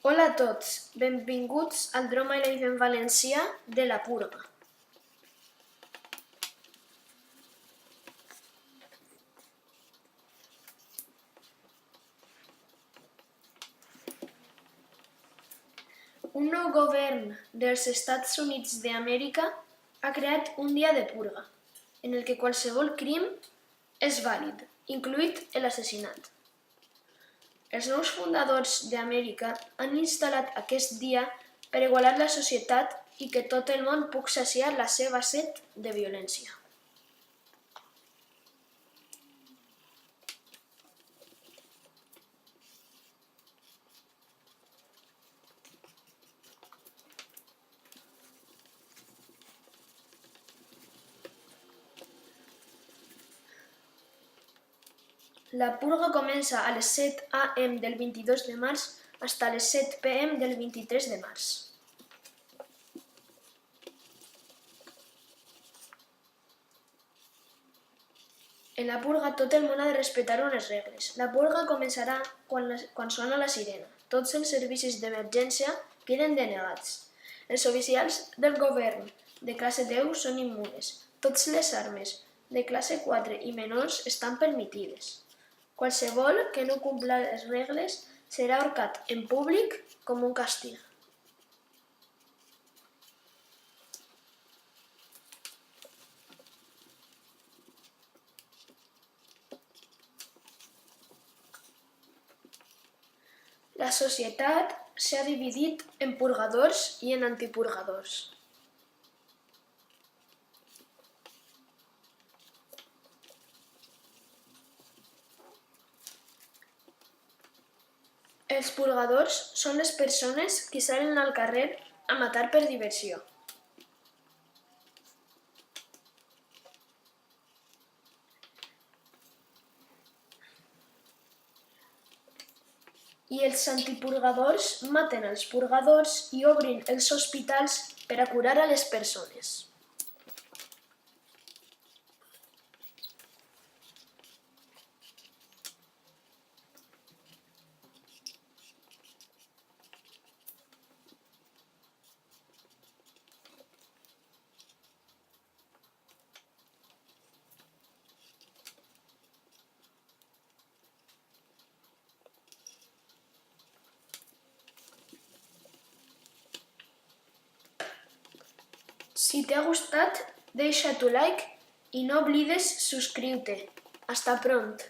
Hola a tots, benvinguts al Drama i Live en valencià de La Purga. Un nou govern dels Estats Units d'Amèrica ha creat un dia de purga, en el que qualsevol crim és vàlid, incloït l'assassinat. Els nous fundadors d'Amèrica han instal·lat aquest dia per igualar la societat i que tot el món pugui saciar la seva set de violència. La purga comença a les 7 a.m. del 22 de març fins a les 7 p.m. del 23 de març. En la purga tot el món ha de respectar unes regles. La purga començarà quan sona la sirena. Tots els servicis d'emergència queden denegats. Els oficials del govern de classe 10 són immunes. Totes les armes de classe 4 i menors estan permitides. Qualsevol que no compla les regles serà ahorcat en públic com un càstig. La societat s'ha dividit en purgadors i en antipurgadors. Els purgadors són les persones que salen al carrer a matar per diversió. I els antipurgadors maten els purgadors i obrin els hospitals per a curar a les persones. Si t'ha gustat, deixa tu like i no oblides subscriure-te. Hasta pront!